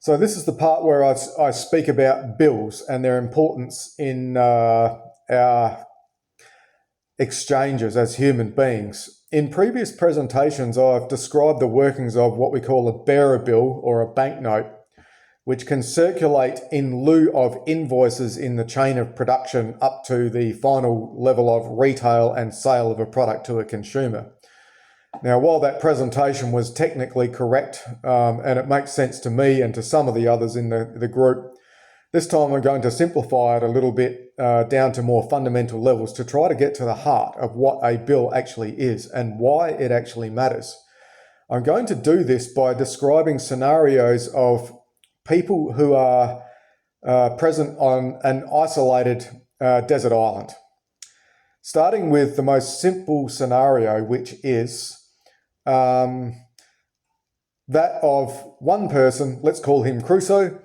So this is the part where I speak about bills and their importance in our exchanges as human beings. In previous presentations, I've described the workings of what we call a bearer bill or a banknote, which can circulate in lieu of invoices in the chain of production up to the final level of retail and sale of a product to a consumer. Now, while that presentation was technically correct, and it makes sense to me and to some of the others in the group, this time I'm going to simplify it a little bit down to more fundamental levels to try to get to the heart of what a bill actually is and why it actually matters. I'm going to do this by describing scenarios of people who are present on an isolated desert island. Starting with the most simple scenario, which is that of one person, let's call him Crusoe,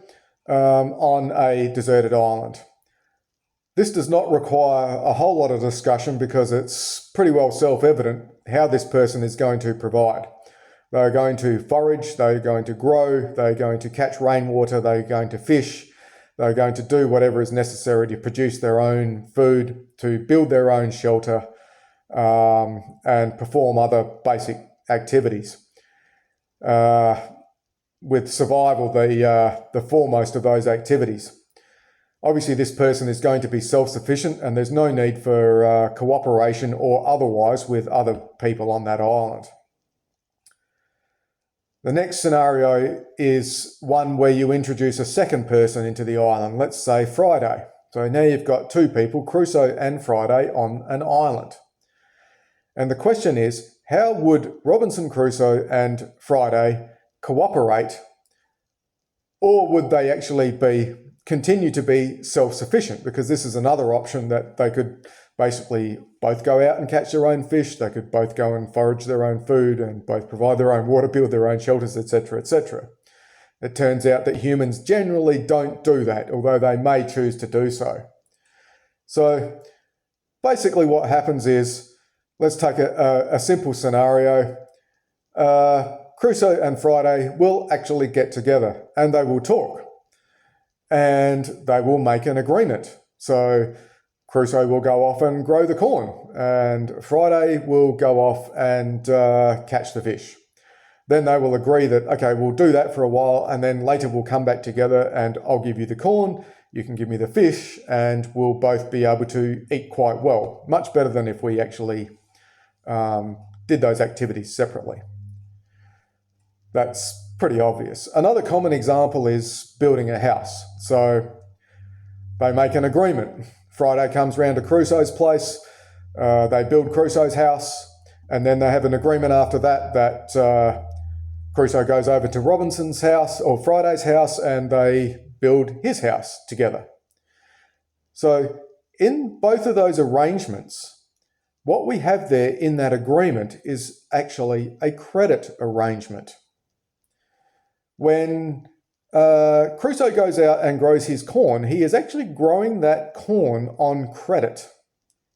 on a deserted island. This does not require a whole lot of discussion because it's pretty well self-evident how this person is going to provide. They're going to forage, they're going to grow, they're going to catch rainwater, they're going to fish, they're going to do whatever is necessary to produce their own food, to build their own shelter, and perform other basic activities. With survival the foremost of those activities. Obviously, this person is going to be self-sufficient and there's no need for cooperation or otherwise with other people on that island. The next scenario is one where you introduce a second person into the island, let's say Friday. So now you've got two people, Crusoe and Friday, on an island. And the question is, how would Robinson Crusoe and Friday cooperate, or would they actually continue to be self-sufficient? Because this is another option, that they could basically both go out and catch their own fish, they could both go and forage their own food and both provide their own water, build their own shelters, etc., etc. It turns out that humans generally don't do that, although they may choose to do so. So basically what happens is, let's take a simple scenario. Crusoe and Friday will actually get together and they will talk and they will make an agreement. So Crusoe will go off and grow the corn and Friday will go off and catch the fish. Then they will agree that, okay, we'll do that for a while and then later we'll come back together and I'll give you the corn, you can give me the fish, and we'll both be able to eat quite well. Much better than if we actually did those activities separately. That's pretty obvious. Another common example is building a house. So they make an agreement. Friday comes round to Crusoe's place, they build Crusoe's house, and then they have an agreement after that Crusoe goes over to Robinson's house or Friday's house and they build his house together. So in both of those arrangements, what we have there in that agreement is actually a credit arrangement. When Crusoe goes out and grows his corn, he is actually growing that corn on credit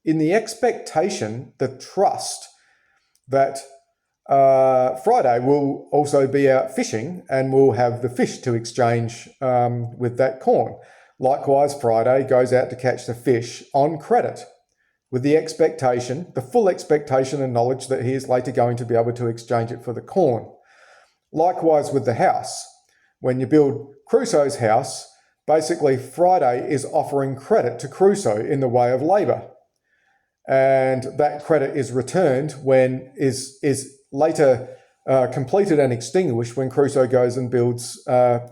in the expectation, the trust that Friday will also be out fishing and will have the fish to exchange with that corn. Likewise, Friday goes out to catch the fish on credit with the expectation, the full expectation and knowledge that he is later going to be able to exchange it for the corn. Likewise with the house. When you build Crusoe's house, basically Friday is offering credit to Crusoe in the way of labour. And that credit is returned when is later completed and extinguished when Crusoe goes and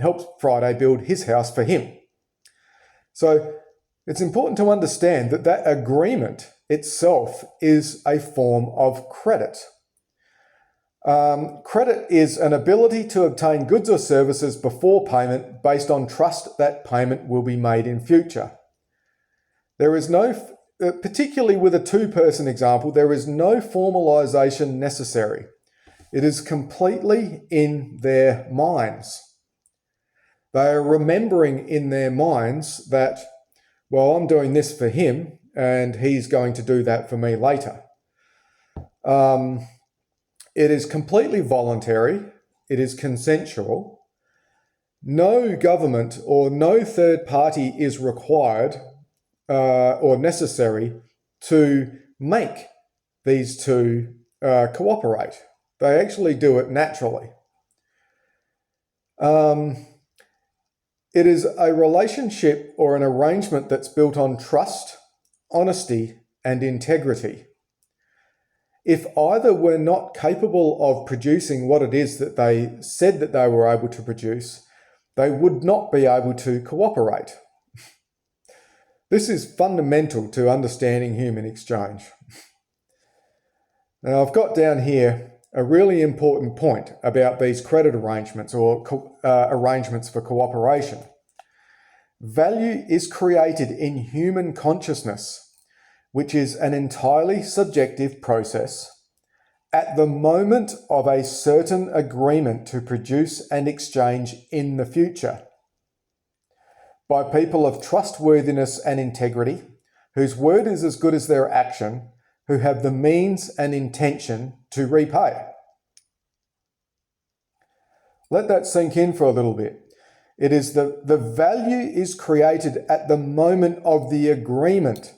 helps Friday build his house for him. So it's important to understand that that agreement itself is a form of credit. Credit is an ability to obtain goods or services before payment based on trust that payment will be made in future. There is no, particularly with a two-person example, there is no formalization necessary. It is completely in their minds. They are remembering in their minds that, well, I'm doing this for him and he's going to do that for me later. It is completely voluntary. It is consensual. No government or no third party is required or necessary to make these two cooperate. They actually do it naturally. It is a relationship or an arrangement that's built on trust, honesty, and integrity. If either were not capable of producing what it is that they said that they were able to produce, they would not be able to cooperate. This is fundamental to understanding human exchange. Now, I've got down here a really important point about these credit arrangements or arrangements for cooperation. Value is created in human consciousness, which is an entirely subjective process, at the moment of a certain agreement to produce and exchange in the future, by people of trustworthiness and integrity, whose word is as good as their action, who have the means and intention to repay. Let that sink in for a little bit. It is the value is created at the moment of the agreement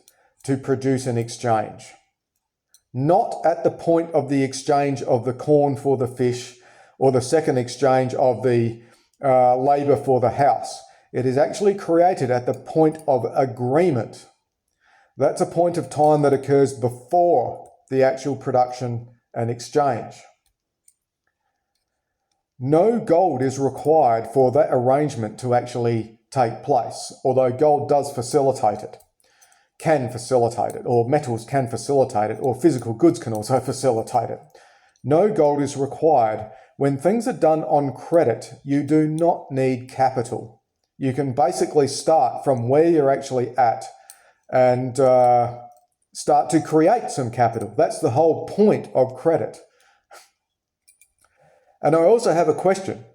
to produce an exchange, not at the point of the exchange of the corn for the fish or the second exchange of the labour for the house. It is actually created at the point of agreement. That's a point of time that occurs before the actual production and exchange. No gold is required for that arrangement to actually take place, although gold does facilitate it, can facilitate it, or metals can facilitate it, or physical goods can also facilitate it. No gold is required. When things are done on credit, you do not need capital. You can basically start from where you're actually at and start to create some capital. That's the whole point of credit. And I also have a question.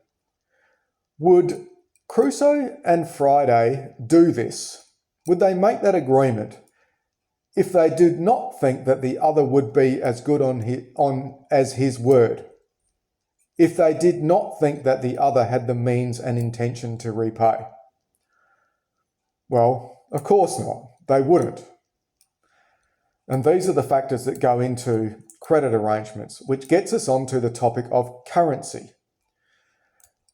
Would Crusoe and Friday do this? Would they make that agreement if they did not think that the other would be as good as his word? If they did not think that the other had the means and intention to repay? Well, of course not. They wouldn't. And these are the factors that go into credit arrangements, which gets us onto the topic of currency.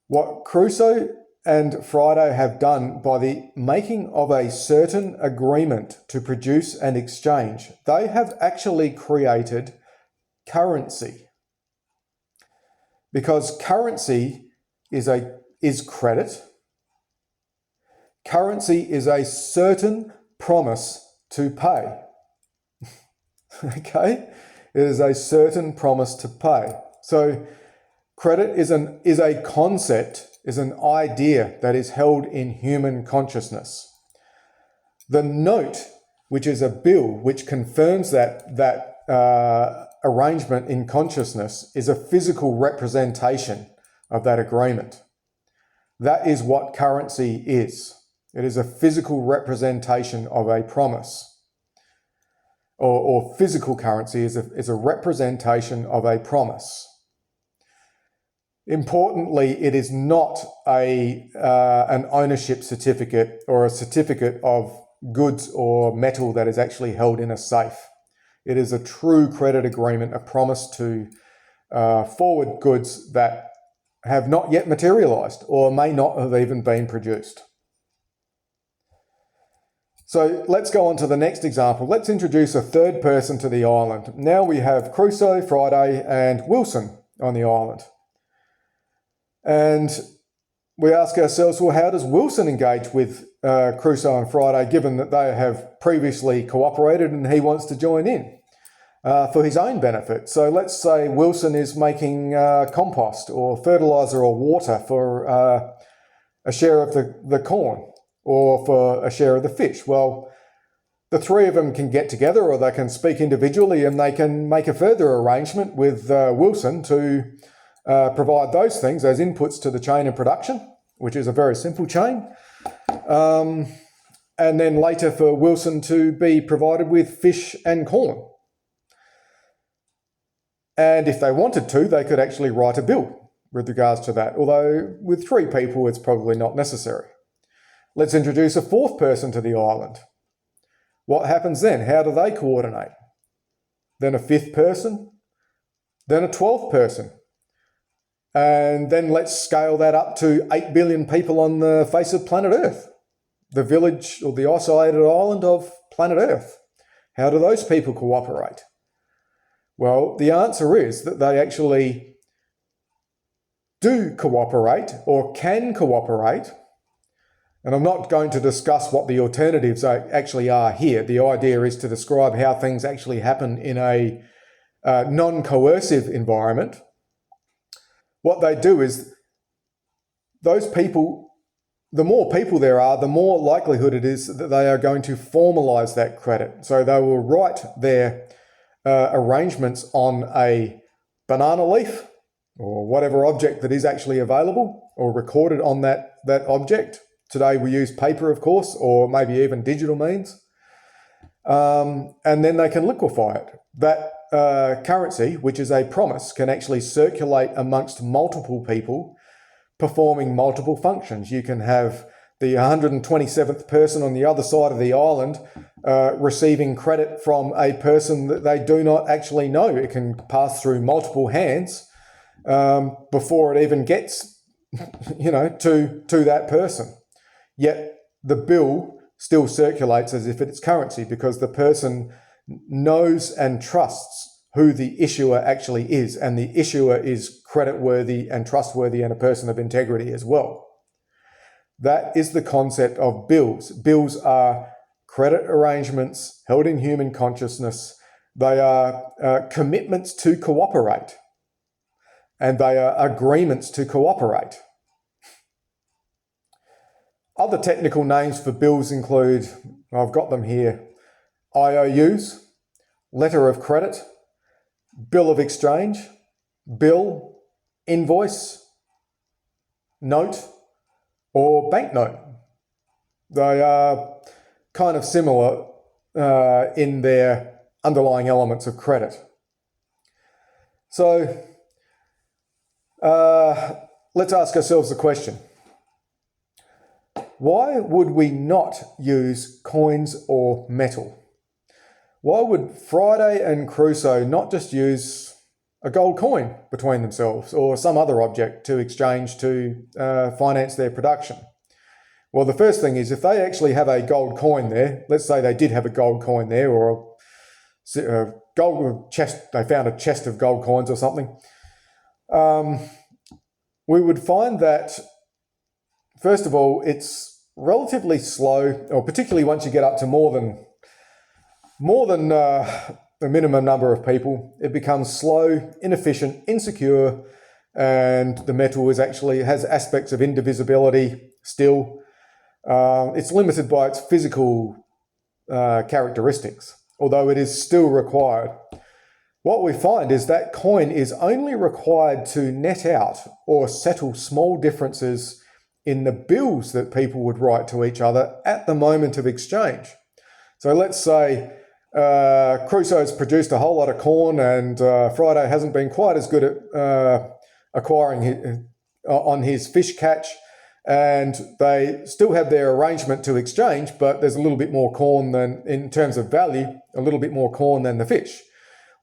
What Crusoe and Friday have done by the making of a certain agreement to produce and exchange, they have actually created currency. Because currency is credit. Currency is a certain promise to pay. Okay? It is a certain promise to pay. So credit is a concept, is an idea that is held in human consciousness. The note, which is a bill which confirms that arrangement in consciousness, is a physical representation of that agreement. That is what currency is. It is a physical representation of a promise. Or physical currency is a representation of a promise. Importantly, it is not an ownership certificate or a certificate of goods or metal that is actually held in a safe. It is a true credit agreement, a promise to forward goods that have not yet materialized or may not have even been produced. So let's go on to the next example. Let's introduce a third person to the island. Now we have Crusoe, Friday, and Wilson on the island. And we ask ourselves, well, how does Wilson engage with Crusoe and Friday, given that they have previously cooperated and he wants to join in for his own benefit? So let's say Wilson is making compost or fertilizer or water for a share of the corn, or for a share of the fish. Well, the three of them can get together, or they can speak individually, and they can make a further arrangement with Wilson to provide those things as inputs to the chain of production, which is a very simple chain. And then later for Wilson to be provided with fish and corn. And if they wanted to, they could actually write a bill with regards to that, although with 3 people it's probably not necessary. Let's introduce a 4th person to the island. What happens then? How do they coordinate? Then a 5th person, then a 12th person. And then let's scale that up to 8 billion people on the face of planet Earth, the village or the isolated island of planet Earth. How do those people cooperate? Well, the answer is that they actually do cooperate or can cooperate. And I'm not going to discuss what the alternatives actually are here. The idea is to describe how things actually happen in a non-coercive environment. What they do is those people, the more people there are, the more likelihood it is that they are going to formalize that credit. So they will write their arrangements on a banana leaf or whatever object that is actually available or recorded on that object. Today we use paper, of course, or maybe even digital means. And then they can liquefy it. That currency, which is a promise, can actually circulate amongst multiple people performing multiple functions. You can have the 127th person on the other side of the island receiving credit from a person that they do not actually know. It can pass through multiple hands before it even gets, to that person. Yet the bill still circulates as if it's currency because the person knows and trusts who the issuer actually is, and the issuer is creditworthy and trustworthy and a person of integrity as well. That is the concept of bills. Bills are credit arrangements held in human consciousness. They are commitments to cooperate, and they are agreements to cooperate. Other technical names for bills include, I've got them here, IOUs, letter of credit, bill of exchange, bill, invoice, note, or banknote. They are kind of similar in their underlying elements of credit. So let's ask ourselves the question. Why would we not use coins or metal? Why would Friday and Crusoe not just use a gold coin between themselves or some other object to exchange to finance their production? Well, the first thing is if they actually have a gold coin there, let's say they did have a gold coin there or a gold chest, they found a chest of gold coins or something, we would find that, first of all, it's relatively slow, or particularly once you get up to more than the minimum number of people, it becomes slow, inefficient, insecure, and the metal has aspects of indivisibility still. It's limited by its physical characteristics, although it is still required. What we find is that coin is only required to net out or settle small differences in the bills that people would write to each other at the moment of exchange. So let's say Crusoe's produced a whole lot of corn and Friday hasn't been quite as good at acquiring on his fish catch, and they still have their arrangement to exchange, but there's a little bit more corn than, in terms of value, a little bit more corn than the fish.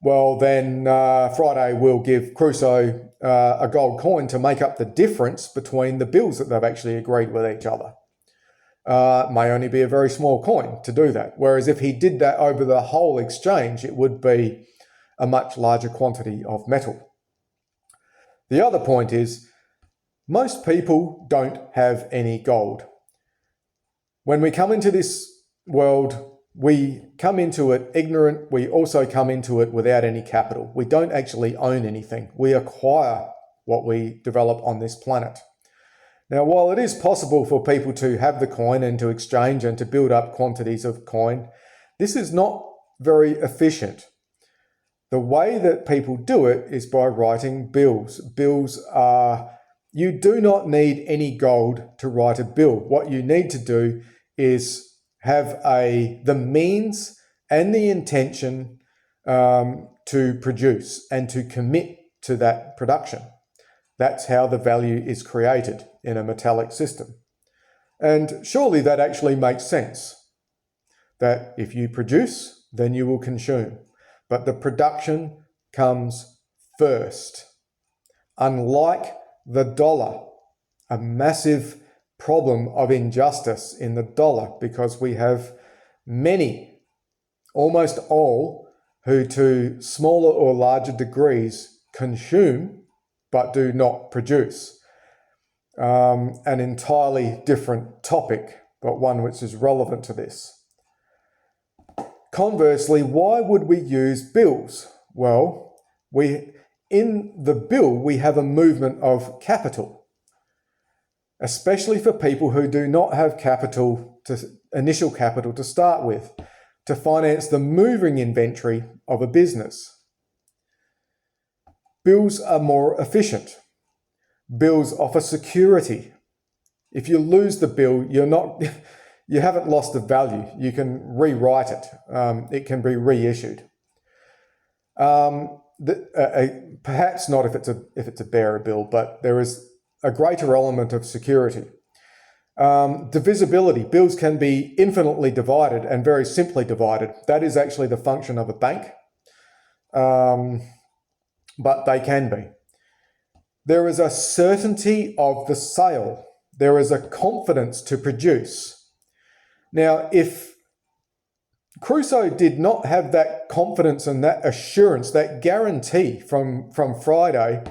Well, then Friday will give Crusoe a gold coin to make up the difference between the bills that they've actually agreed with each other. May only be a very small coin to do that. Whereas if he did that over the whole exchange, it would be a much larger quantity of metal. The other point is, most people don't have any gold. When we come into this world, we come into it ignorant. We also come into it without any capital. We don't actually own anything. We acquire what we develop on this planet. Now, while it is possible for people to have the coin and to exchange and to build up quantities of coin, this is not very efficient. The way that people do it is by writing bills. Bills are, you do not need any gold to write a bill. What you need to do is have the means and the intention to produce and to commit to that production. That's how the value is created in a metallic system. And surely that actually makes sense, that if you produce, then you will consume. But the production comes first. Unlike the dollar, a massive problem of injustice in the dollar, because we have many, almost all, who to smaller or larger degrees consume but do not produce. An entirely different topic, but one which is relevant to this. Conversely, why would we use bills? Well, in the bill, we have a movement of capital, especially for people who do not have initial capital to start with, to finance the moving inventory of a business. Bills are more efficient. Bills offer security. If you lose the bill, you haven't lost the value. You can rewrite it. It can be reissued. Perhaps not if it's a bearer bill, but there is a greater element of security. Divisibility. Bills can be infinitely divided and very simply divided. That is actually the function of a bank, but they can be. There is a certainty of the sale. There is a confidence to produce. Now, if Crusoe did not have that confidence and that assurance, that guarantee from Friday,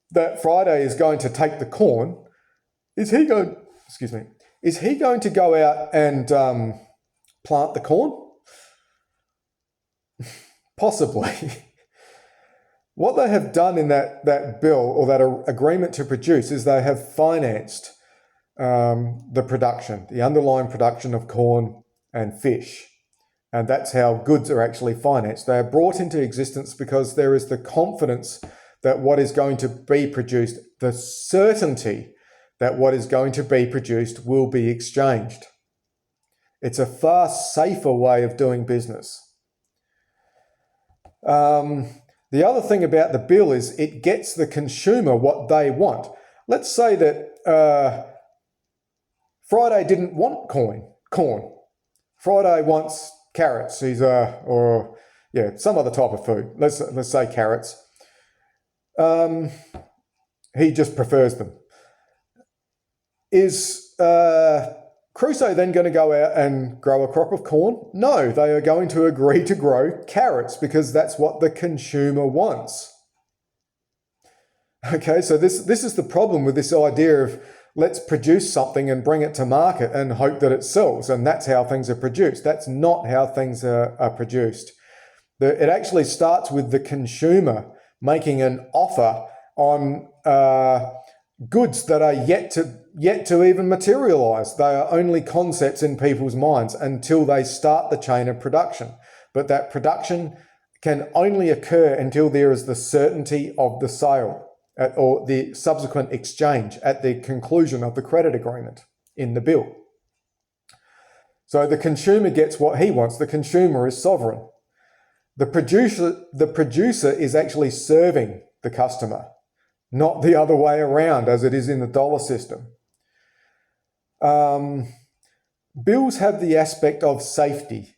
that Friday is going to take the corn, is he going to go out and plant the corn? Possibly. What they have done in that bill, or that agreement to produce, is they have financed the production, the underlying production of corn and fish. And that's how goods are actually financed. They are brought into existence because there is the confidence that what is going to be produced, the certainty that what is going to be produced will be exchanged. It's a far safer way of doing business. The other thing about the bill is it gets the consumer what they want. Let's say that Friday didn't want corn. Friday wants carrots. Some other type of food. Let's say carrots. He just prefers them. Is Crusoe then going to go out and grow a crop of corn? No, they are going to agree to grow carrots because that's what the consumer wants. Okay, so this is the problem with this idea of let's produce something and bring it to market and hope that it sells, and that's how things are produced. That's not how things are produced. It actually starts with the consumer making an offer on goods that are yet to even materialize. They are only concepts in people's minds until they start the chain of production. But that production can only occur until there is the certainty of the sale or the subsequent exchange at the conclusion of the credit agreement in the bill. So the consumer gets what he wants. The consumer is sovereign. The producer is actually serving the customer, not the other way around as it is in the dollar system. Bills have the aspect of safety.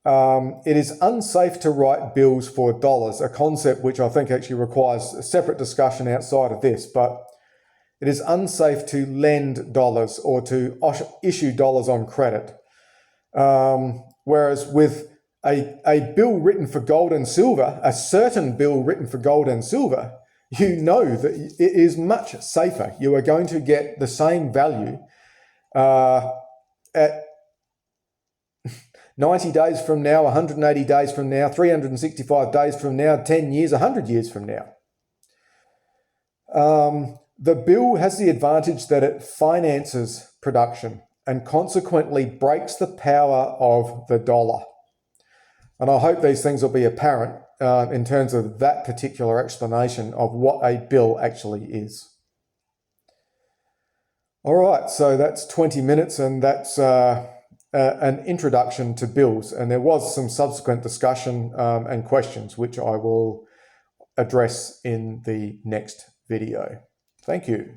It is unsafe to write bills for dollars, a concept which I think actually requires a separate discussion outside of this, but it is unsafe to lend dollars or to issue dollars on credit. Whereas with a bill written for gold and silver, a certain bill written for gold and silver, you know that it is much safer. You are going to get the same value at 90 days from now, 180 days from now, 365 days from now, 10 years, 100 years from now. The bill has the advantage that it finances production and consequently breaks the power of the dollar. And I hope these things will be apparent in terms of that particular explanation of what a bill actually is. All right, so that's 20 minutes, and that's an introduction to bills. And there was some subsequent discussion and questions, which I will address in the next video. Thank you.